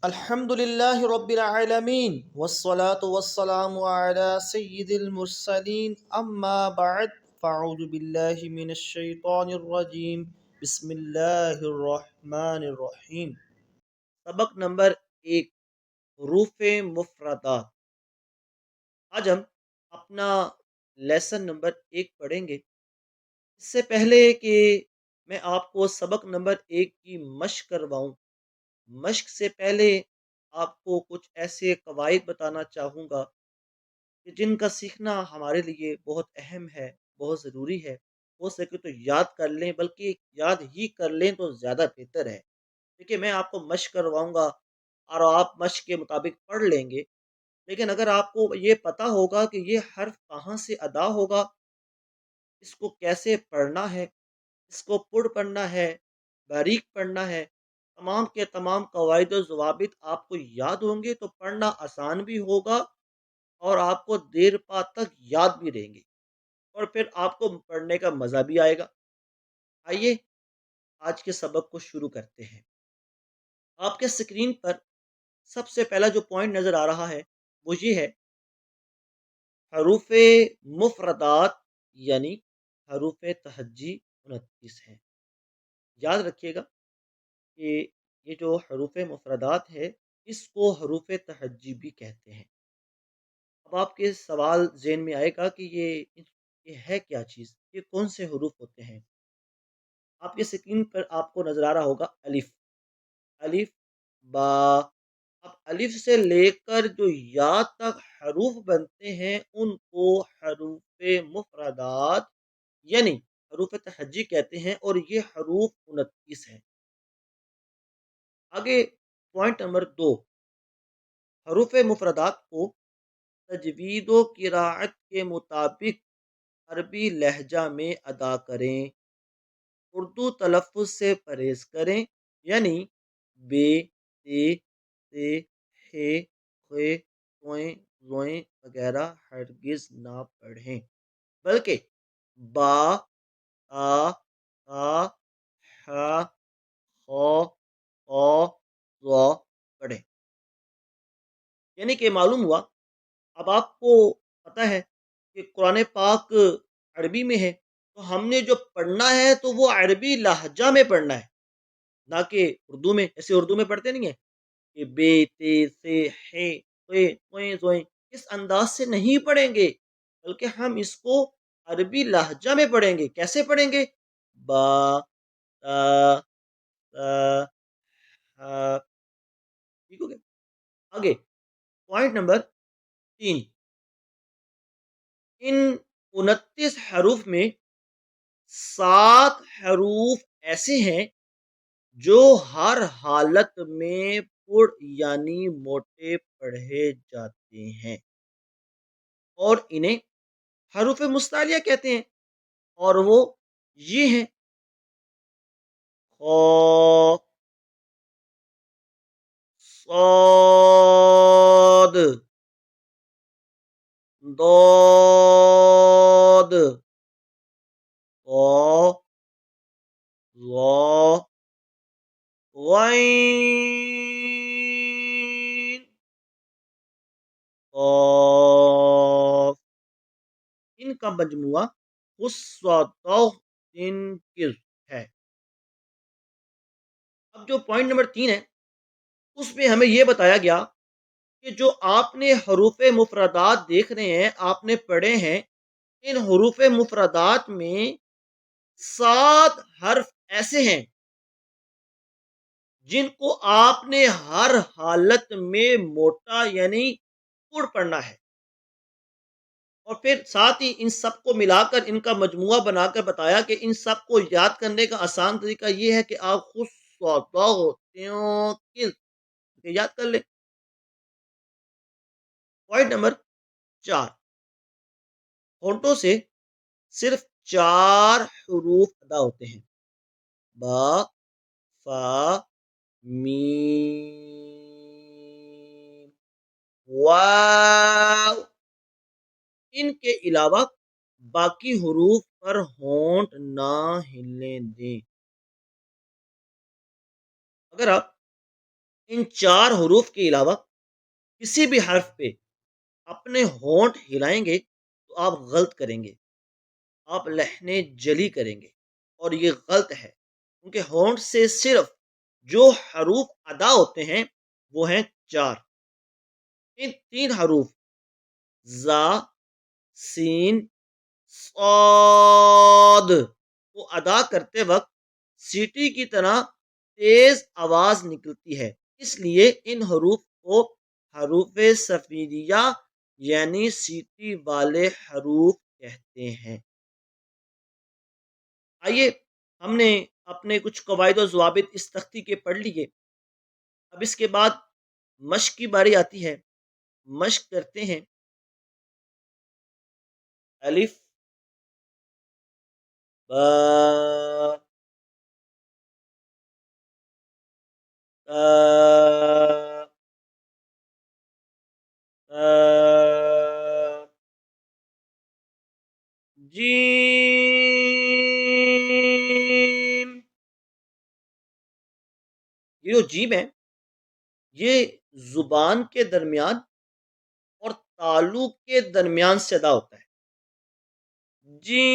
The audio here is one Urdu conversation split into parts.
الحمد للہ رب العالمین والصلاة والسلام علی سید المرسلین اما بعد فاعوذ باللہ من الشیطان الرجیم بسم اللہ الرحمن الرحیم۔ سبق نمبر 1، حروف مفردات۔ آج ہم اپنا لیسن نمبر 1 پڑھیں گے۔ اس سے پہلے کہ میں آپ کو سبق نمبر 1 کی مشق کرواؤں، مشق سے پہلے آپ کو کچھ ایسے قواعد بتانا چاہوں گا کہ جن کا سیکھنا ہمارے لیے بہت اہم ہے، بہت ضروری ہے۔ ہو سکے تو یاد کر لیں، بلکہ یاد ہی کر لیں تو زیادہ بہتر ہے۔ دیکھیے، میں آپ کو مشق کرواؤں گا اور آپ مشق کے مطابق پڑھ لیں گے، لیکن اگر آپ کو یہ پتہ ہوگا کہ یہ حرف کہاں سے ادا ہوگا، اس کو کیسے پڑھنا ہے، اس کو پڑھ پڑھنا ہے، باریک پڑھنا ہے، تمام کے تمام قواعد و ضوابط آپ کو یاد ہوں گے تو پڑھنا آسان بھی ہوگا اور آپ کو دیر پا تک یاد بھی رہیں گے، اور پھر آپ کو پڑھنے کا مزہ بھی آئے گا۔ آئیے آج کے سبق کو شروع کرتے ہیں۔ آپ کے اسکرین پر سب سے پہلا جو پوائنٹ نظر آ رہا ہے وہ یہ ہے، حروف مفردات یعنی حروف تہجی 29 ہیں۔ یاد رکھیے گا کہ یہ جو حروف مفردات ہے اس کو حروف تہجی بھی کہتے ہیں۔ اب آپ کے سوال ذہن میں آئے گا کہ یہ ہے کیا چیز، یہ کون سے حروف ہوتے ہیں؟ آپ کے اسکرین پر آپ کو نظر آ رہا ہوگا الف، الف با۔ اب الف سے لے کر جو یا تک حروف بنتے ہیں ان کو حروف مفردات یعنی حروف تہجی کہتے ہیں، اور یہ حروف 29 ہیں۔ آگے پوائنٹ نمبر 2، حروف مفردات کو تجوید و قراءت کے مطابق عربی لہجہ میں ادا کریں، اردو تلفظ سے پرہیز کریں، یعنی بے، تے، سے، ہے، خے، توئیں، زوئیں وغیرہ ہرگز نہ پڑھیں، بلکہ با، تا، تا، حا، خا، قا، ضا پڑھیں۔ یعنی کہ معلوم ہوا، اب آپ کو پتہ ہے کہ قرآن پاک عربی میں ہے، تو ہم نے جو پڑھنا ہے تو وہ عربی لہجہ میں پڑھنا ہے، نہ کہ اردو میں۔ ایسے اردو میں پڑھتے نہیں ہیں کہ بے، تے، سے، ہے، خے، توئیں، زوئیں، اس انداز سے نہیں پڑھیں گے، بلکہ ہم اس کو عربی لہجہ میں پڑھیں گے۔ کیسے پڑھیں گے؟ با، تا، تا، ہا۔ ٹھیک ہو گیا؟ آگے پوائنٹ نمبر 3، ان 29 حروف میں 7 حروف ایسے ہیں جو ہر حالت میں پڑھ یعنی موٹے پڑھے جاتے ہیں، اور انہیں حروف مستعلیہ کہتے ہیں، اور وہ یہ ہیں: خا، صاد، ضاد، طا، ظا، غین، قاف۔ ان کا مجموعہ تنکر ہے۔ اب جو پوائنٹ نمبر 3 ہے اس میں ہمیں یہ بتایا گیا کہ جو آپ نے حروف مفردات دیکھ رہے ہیں، آپ نے پڑھے ہیں، ان حروف مفردات میں 7 حرف ایسے ہیں جن کو آپ نے ہر حالت میں موٹا یعنی پڑھ پڑھنا ہے، اور پھر ساتھ ہی ان سب کو ملا کر ان کا مجموعہ بنا کر بتایا کہ ان سب کو یاد کرنے کا آسان طریقہ یہ ہے کہ آپ خود یاد کر لیں۔ پوائنٹ نمبر 4، ہونٹوں سے صرف 4 حروف ادا ہوتے ہیں: با، فا، میم، واو۔ ان کے علاوہ باقی حروف پر ہونٹ نہ ہلنے دیں۔ اگر آپ ان چار حروف کے علاوہ کسی بھی حرف پہ اپنے ہونٹ ہلائیں گے تو آپ غلط کریں گے، آپ لہنے جلی کریں گے، اور یہ غلط ہے کیونکہ ہونٹ سے صرف جو حروف ادا ہوتے ہیں وہ ہیں چار. ان تین حروف زا، سین، صاد کو ادا کرتے وقت سیٹی کی طرح تیز آواز نکلتی ہے، اس لیے ان حروف کو حروف صفیریہ یعنی سیٹی والے حروف کہتے ہیں. آئیے ہم نے اپنے کچھ قواعد و ضوابط اس تختی کے پڑھ لیے. اب اس کے بعد مشق کی باری آتی ہے. مشق کرتے ہیں. الف، با، تا، تا، جیم. یہ جو جیم ہے یہ زبان کے درمیان اور تالو کے درمیان سے ادا ہوتا ہے. جیم.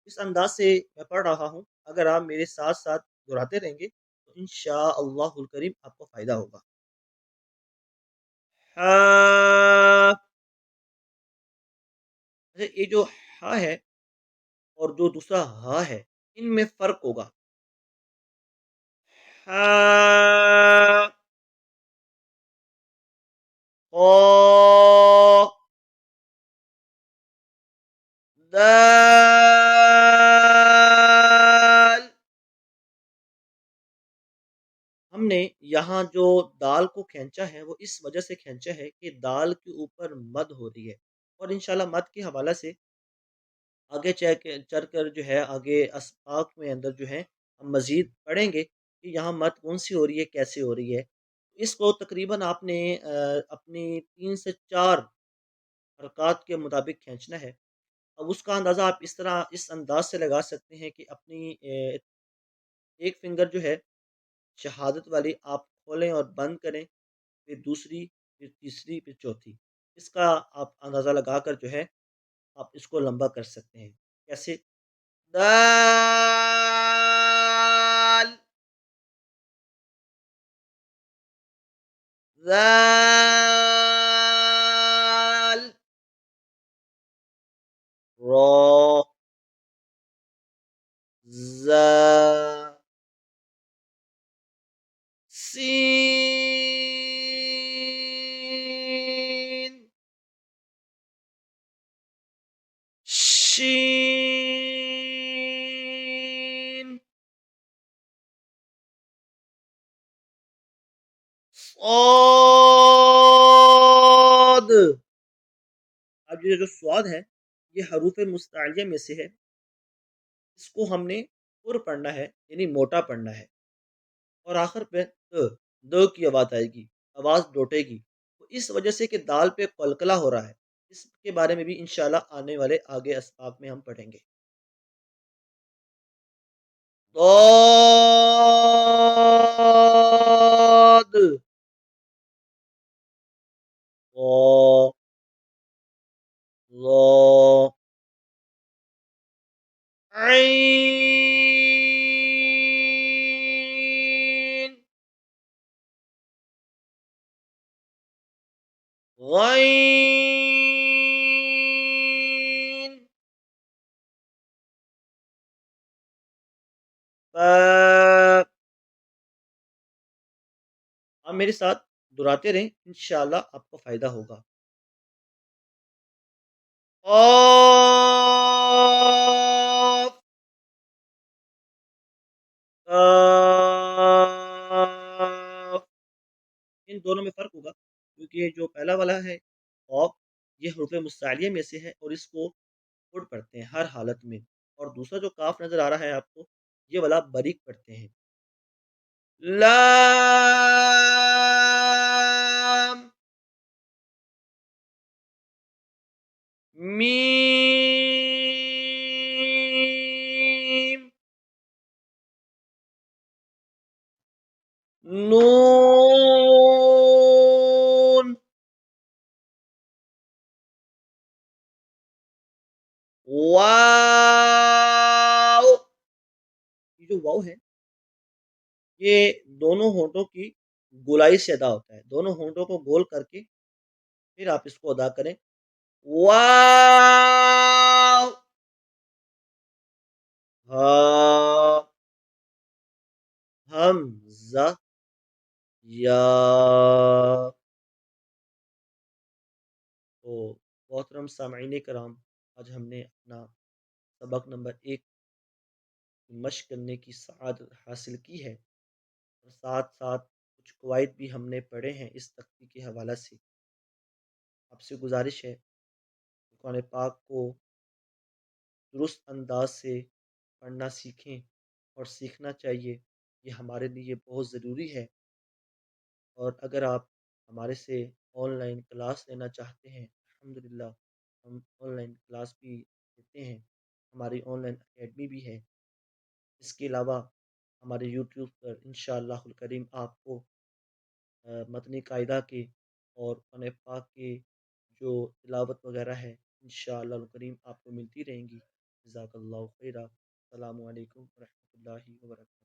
اس انداز سے میں پڑھ رہا ہوں، اگر آپ میرے ساتھ ساتھ دہراتے رہیں گے تو انشاءاللہ الکریم آپ کو فائدہ ہوگا. ہا. یہ جو ہا ہے اور جو دوسرا ہا ہے ان میں فرق ہوگا. ہا، او، دال. ہم نے یہاں جو دال کو کھینچا ہے وہ اس وجہ سے کھینچا ہے کہ دال کے اوپر مد ہو رہی ہے، اور انشاءاللہ مد کے حوالہ سے آگے چل کر جو ہے آگے اسباق میں اندر جو ہے ہم مزید پڑھیں گے کہ یہاں مد کون سی ہو رہی ہے، کیسے ہو رہی ہے. اس کو تقریباً آپ نے اپنی 3 سے 4 حرکات کے مطابق کھینچنا ہے. اب اس کا اندازہ آپ اس طرح اس انداز سے لگا سکتے ہیں کہ اپنی ایک فنگر جو ہے شہادت والی آپ کھولیں اور بند کریں، پھر دوسری، پھر تیسری، پھر چوتھی. اس کا آپ اندازہ لگا کر جو ہے آپ اس کو لمبا کر سکتے ہیں. کیسے؟ دال، ذال، را، زا، سین، شین، صاد. اب یہ جو سواد ہے یہ حروف مستعلیہ میں سے ہے. اس کو ہم نے پر پڑھنا ہے یعنی موٹا پڑھنا ہے، اور آخر پہ د کی آواز آئے گی، آواز ڈوٹے گی. تو اس وجہ سے کہ دال پہ قلقلہ ہو رہا ہے، اس کے بارے میں بھی انشاءاللہ آنے والے آگے اسباق میں ہم پڑھیں گے. ضاد، ظا، ظا، عین، غین، با. آپ میرے ساتھ دہراتے رہیں، انشاءاللہ آپ کو فائدہ ہوگا. قاف، کاف. ان دونوں میں فرق ہوگا کیونکہ یہ جو پہلا والا ہے قاف یہ حروف مستعلیہ میں سے ہے اور اس کو پڑھ پڑھتے ہیں ہر حالت میں، اور دوسرا جو کاف نظر آ رہا ہے آپ کو یہ والا باریک پڑھتے ہیں. لام، میم. نون واو. یہ جو واو ہے یہ دونوں ہونٹوں کی گولائی سے ادا ہوتا ہے. دونوں ہونٹوں کو گول کر کے پھر آپ اس کو ادا کریں. واو ہا حمزہ یا. تو محترم سامعین کرام، آج ہم نے اپنا سبق نمبر 1 مشق کرنے کی سعادت حاصل کی ہے، اور ساتھ ساتھ کچھ قواعد بھی ہم نے پڑھے ہیں اس تختی کے حوالہ سے. آپ سے گزارش ہے قرآن پاک کو درست انداز سے پڑھنا سیکھیں، اور سیکھنا چاہیے. یہ ہمارے لیے بہت ضروری ہے. اور اگر آپ ہمارے سے آن لائن کلاس لینا چاہتے ہیں، الحمدللہ ہم آن لائن کلاس بھی دیتے ہیں. ہماری آن لائن اکیڈمی بھی ہے. اس کے علاوہ ہمارے یوٹیوب پر انشاءاللہ الکریم آپ کو متنی قاعدہ کے اور قرآن پاک کے جو تلاوت وغیرہ ہے انشاءاللہ الکریم آپ کو ملتی رہیں گی. جزاک اللہ خیرہ. السلام علیکم ورحمۃ اللہ وبرکاتہ.